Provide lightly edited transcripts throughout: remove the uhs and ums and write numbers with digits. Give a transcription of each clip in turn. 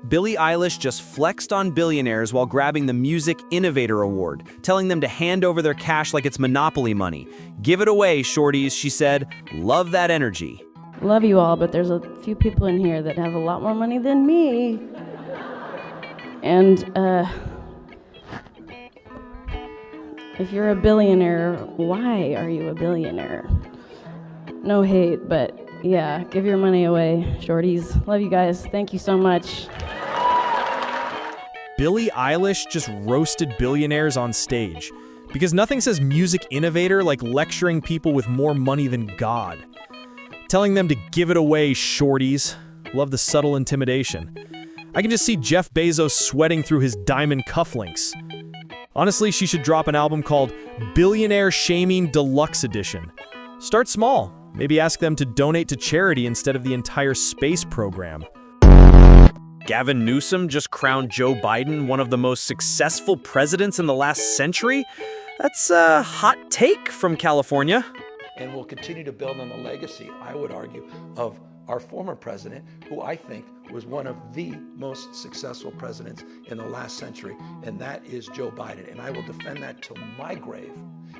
Billie Eilish just flexed on billionaires while grabbing the Music Innovator Award, telling them to hand over their cash like it's Monopoly money. Give it away, shorties, she said. Love that energy. Love you all, but there's a few people in here that have a lot more money than me. And, if you're a billionaire, why are you a billionaire? No hate, but yeah, give your money away, shorties. Love you guys. Thank you so much. Billie Eilish just roasted billionaires on stage. Because nothing says music innovator like lecturing people with more money than God. Telling them to give it away, shorties. Love the subtle intimidation. I can just see Jeff Bezos sweating through his diamond cufflinks. Honestly, she should drop an album called Billionaire Shaming Deluxe Edition. Start small. Maybe ask them to donate to charity instead of the entire space program. Gavin Newsom just crowned Joe Biden one of the most successful presidents in the last century? That's a hot take from California. And we'll continue to build on the legacy, I would argue, of our former president, who I think was one of the most successful presidents in the last century, and that is Joe Biden. And I will defend that till my grave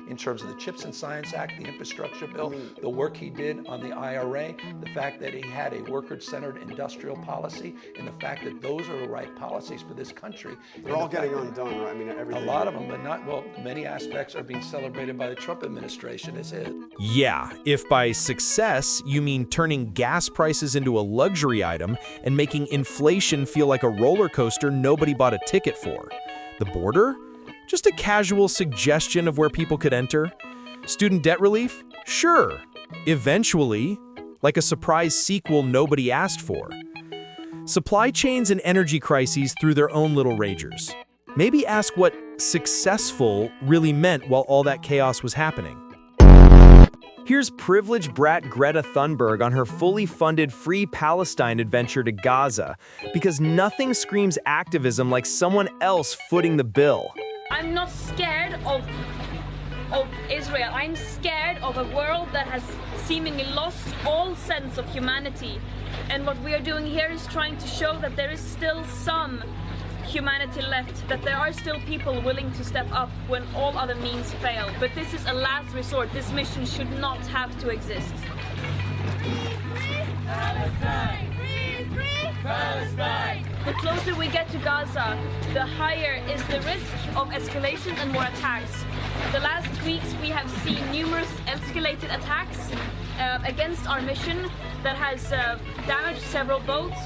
in terms of the CHIPS and Science Act, the infrastructure bill, the work he did on the IRA, the fact that he had a worker-centered industrial policy, and the fact that those are the right policies for this country. They're all getting undone, right? I mean, everything. A lot of them, but not, well, many aspects are being celebrated by the Trump administration as his. Yeah, if by success you mean turning gas prices into a luxury item and making inflation feel like a roller coaster nobody bought a ticket for. The border? Just a casual suggestion of where people could enter. Student debt relief? Sure. Eventually, like a surprise sequel nobody asked for. Supply chains and energy crises threw their own little ragers. Maybe ask what successful really meant while all that chaos was happening. Here's privileged brat Greta Thunberg on her fully funded Free Palestine adventure to Gaza, because nothing screams activism like someone else footing the bill. I'm not scared of Israel. I'm scared of a world that has seemingly lost all sense of humanity. And what we are doing here is trying to show that there is still some humanity left, that there are still people willing to step up when all other means fail. But this is a last resort. This mission should not have to exist. Palestine! Free, free Palestine! The closer we get to Gaza, the higher is the risk of escalation and more attacks. The last weeks we have seen numerous escalated attacks against our mission that has damaged several boats,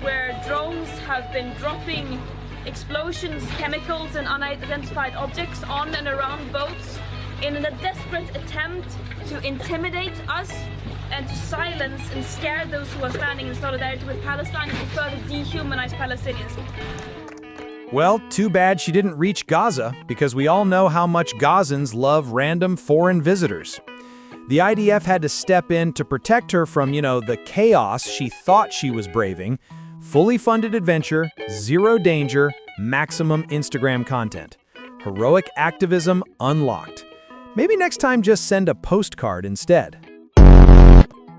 where drones have been dropping explosions, chemicals and unidentified objects on and around boats in a desperate attempt to intimidate us and to silence and scare those who are standing in solidarity with Palestine and to further dehumanize Palestinians. Well, too bad she didn't reach Gaza, because we all know how much Gazans love random foreign visitors. The IDF had to step in to protect her from, the chaos she thought she was braving. Fully funded adventure, zero danger, maximum Instagram content. Heroic activism unlocked. Maybe next time just send a postcard instead.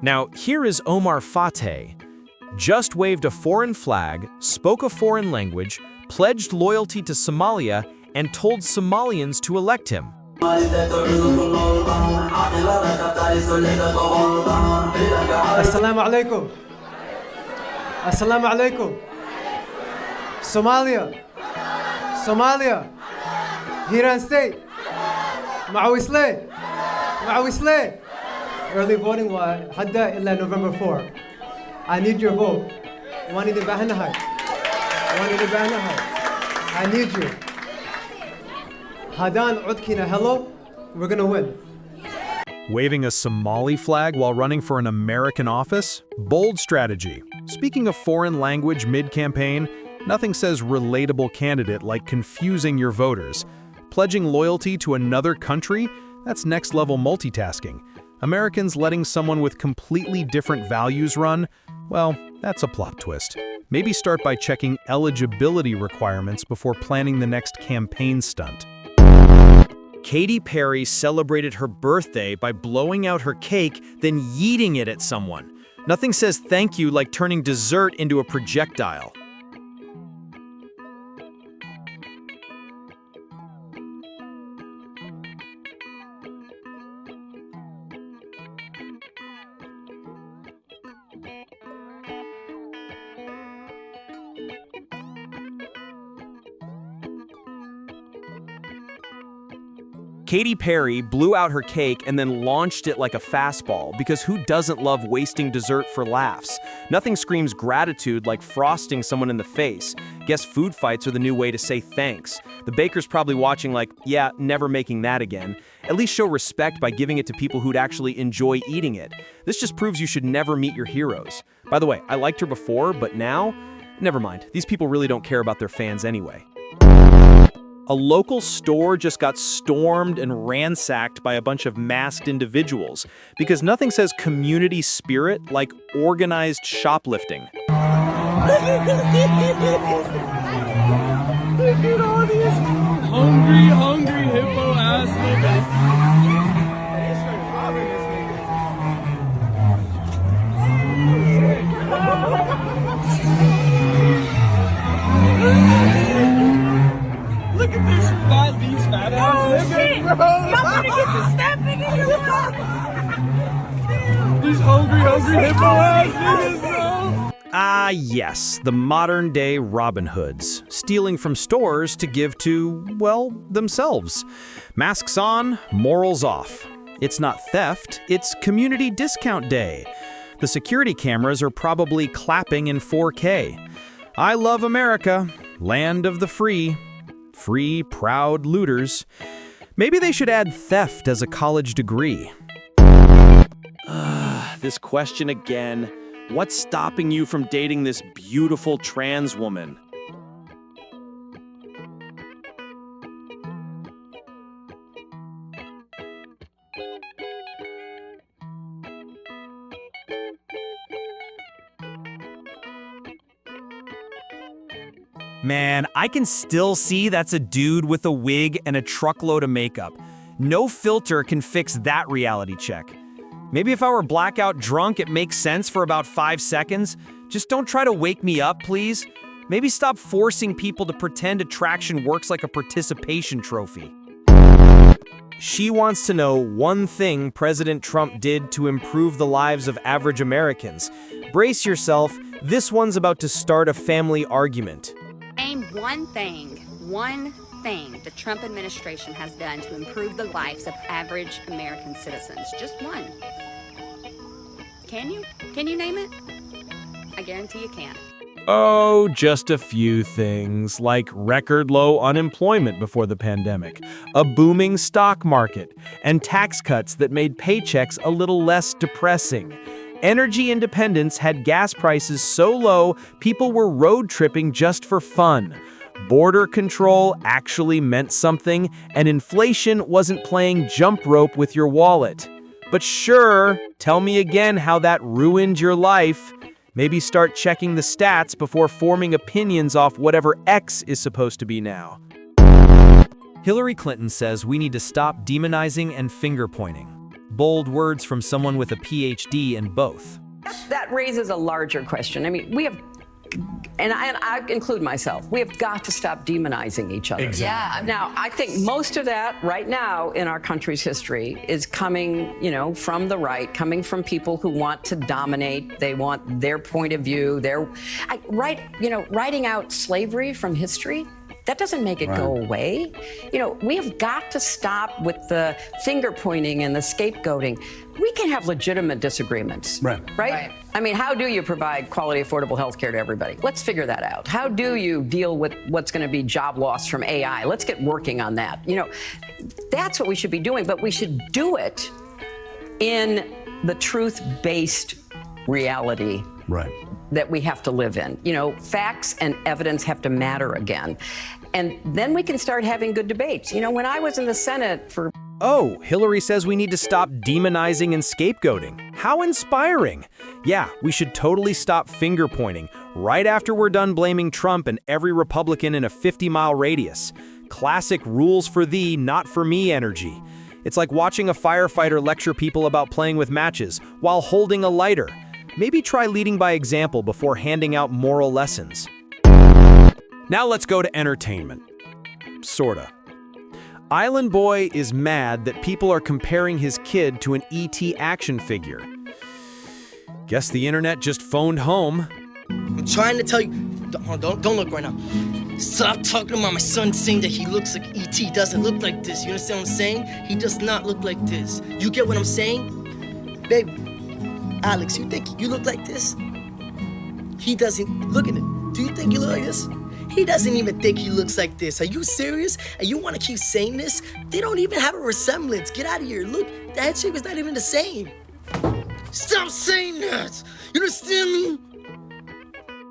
Now, here is Omar Fateh. Just waved a foreign flag, spoke a foreign language, pledged loyalty to Somalia, and told Somalians to elect him. Assalamu alaikum. Assalamu alaikum. Somalia. Somalia. Hiran State. Mawisle. Mawisle. Early voting was hadda illa November 4. I need your vote. I need you. Hadan Udkina, hello. We're gonna win. Waving a Somali flag while running for an American office? Bold strategy. Speaking a foreign language mid-campaign, nothing says relatable candidate like confusing your voters. Pledging loyalty to another country? That's next-level multitasking. Americans letting someone with completely different values run? Well, that's a plot twist. Maybe start by checking eligibility requirements before planning the next campaign stunt. Katy Perry celebrated her birthday by blowing out her cake, then yeeting it at someone. Nothing says thank you like turning dessert into a projectile. Katy Perry blew out her cake and then launched it like a fastball because who doesn't love wasting dessert for laughs? Nothing screams gratitude like frosting someone in the face. Guess food fights are the new way to say thanks. The baker's probably watching like, yeah, never making that again. At least show respect by giving it to people who'd actually enjoy eating it. This just proves you should never meet your heroes. By the way, I liked her before, but now, never mind. These people really don't care about their fans anyway. A local store just got stormed and ransacked by a bunch of masked individuals because nothing says community spirit like organized shoplifting. Look at all these hungry hippo ass niggas. Look at these fat ass niggas, bro. Y'all wanna get to snapping in your mouth? These hungry hippo ass niggas, bro. Ah, yes, the modern-day Robin Hoods, stealing from stores to give to, well, themselves. Masks on, morals off. It's not theft, it's Community Discount Day. The security cameras are probably clapping in 4K. I love America, land of the free. Free, proud looters. Maybe they should add theft as a college degree. This question again. What's stopping you from dating this beautiful trans woman? Man, I can still see that's a dude with a wig and a truckload of makeup. No filter can fix that reality check. Maybe if I were blackout drunk, it makes sense for about 5 seconds. Just don't try to wake me up, please. Maybe stop forcing people to pretend attraction works like a participation trophy. She wants to know one thing President Trump did to improve the lives of average Americans. Brace yourself, this one's about to start a family argument. Name one thing the Trump administration has done to improve the lives of average American citizens. Just one. Can you? Can you name it? I guarantee you can't. Oh, just a few things, like record low unemployment before the pandemic, a booming stock market, and tax cuts that made paychecks a little less depressing. Energy independence had gas prices so low, people were road tripping just for fun. Border control actually meant something, and inflation wasn't playing jump rope with your wallet. But sure, tell me again how that ruined your life. Maybe start checking the stats before forming opinions off whatever X is supposed to be now. Hillary Clinton says we need to stop demonizing and finger-pointing. Bold words from someone with a PhD in both. That raises a larger question. I mean, we have, and I include myself, we have got to stop demonizing each other. Exactly. Yeah. Now, I think most of that right now in our country's history is coming, from the right, coming from people who want to dominate. They want their point of view. Writing out slavery from history, that doesn't make it go away. We have got to stop with the finger pointing and the scapegoating. We can have legitimate disagreements, right? I mean, how do you provide quality, affordable health care to everybody? Let's figure that out. How do you deal with what's going to be job loss from AI? Let's get working on that. That's what we should be doing, but we should do it in the truth-based reality that we have to live in. Facts and evidence have to matter again. And then we can start having good debates. When I was in the Senate for... Oh, Hillary says we need to stop demonizing and scapegoating. How inspiring. Yeah, we should totally stop finger pointing right after we're done blaming Trump and every Republican in a 50-mile radius. Classic rules for thee, not for me energy. It's like watching a firefighter lecture people about playing with matches while holding a lighter. Maybe try leading by example before handing out moral lessons. Now let's go to entertainment. Sorta. Island Boy is mad that people are comparing his kid to an E.T. action figure. Guess the internet just phoned home. I'm trying to tell you, don't look right now. Stop talking about my son saying that he looks like E.T. doesn't look like this. You understand what I'm saying? He does not look like this. You get what I'm saying? Baby, Alex, you think you look like this? He doesn't. Look at it. Do you think you look like this? He doesn't even think he looks like this. Are you serious? And you want to keep saying this? They don't even have a resemblance. Get out of here. Look, that chick is not even the same. Stop saying that. You understand me?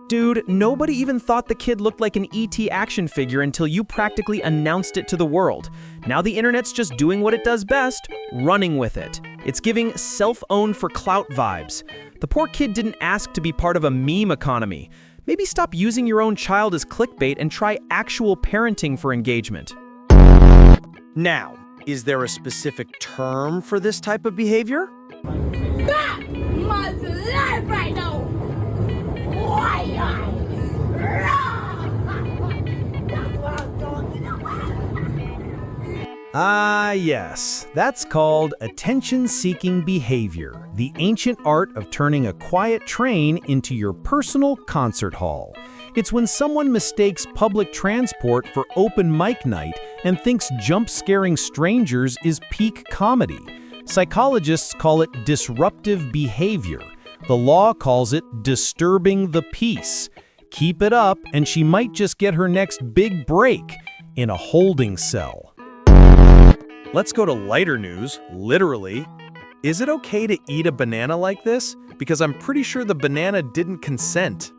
Dude, nobody even thought the kid looked like an E.T. action figure until you practically announced it to the world. Now the internet's just doing what it does best, running with it. It's giving self-owned for clout vibes. The poor kid didn't ask to be part of a meme economy. Maybe stop using your own child as clickbait and try actual parenting for engagement. Now, is there a specific term for this type of behavior? That must live right now. Ah, yes. That's called attention-seeking behavior, the ancient art of turning a quiet train into your personal concert hall. It's when someone mistakes public transport for open mic night and thinks jump-scaring strangers is peak comedy. Psychologists call it disruptive behavior. The law calls it disturbing the peace. Keep it up, and she might just get her next big break in a holding cell. Let's go to lighter news, literally. Is it okay to eat a banana like this? Because I'm pretty sure the banana didn't consent.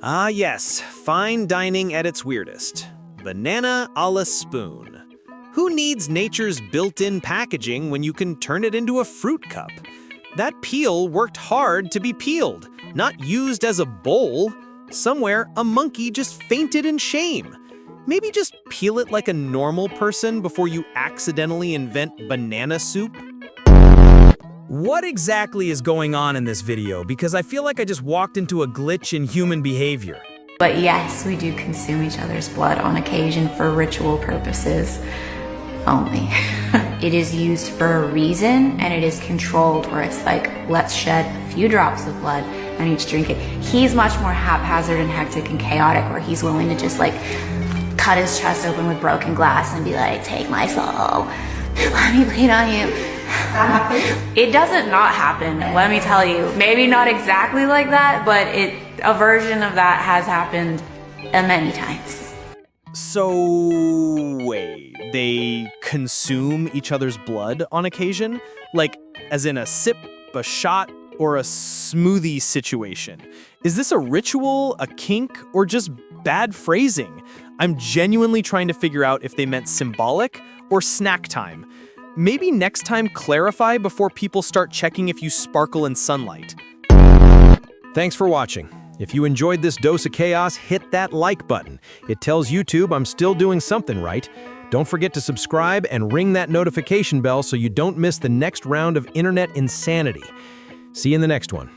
Ah yes, fine dining at its weirdest. Banana a la spoon. Who needs nature's built-in packaging when you can turn it into a fruit cup? That peel worked hard to be peeled, not used as a bowl. Somewhere, a monkey just fainted in shame. Maybe just peel it like a normal person before you accidentally invent banana soup. What exactly is going on in this video? Because I feel like I just walked into a glitch in human behavior. But yes, we do consume each other's blood on occasion for ritual purposes only. It is used for a reason, and it is controlled where it's like, let's shed a few drops of blood and each drink it. He's much more haphazard and hectic and chaotic, where he's willing to just like cut his chest open with broken glass and be like, take my soul, let me bleed on you. It doesn't not happen, let me tell you. Maybe not exactly like that, but a version of that has happened many times. So, wait, they consume each other's blood on occasion? Like, as in a sip, a shot, or a smoothie situation? Is this a ritual, a kink, or just bad phrasing? I'm genuinely trying to figure out if they meant symbolic or snack time. Maybe next time clarify before people start checking if you sparkle in sunlight. Thanks for watching. If you enjoyed this dose of chaos, hit that like button. It tells YouTube I'm still doing something right. Don't forget to subscribe and ring that notification bell so you don't miss the next round of internet insanity. See you in the next one.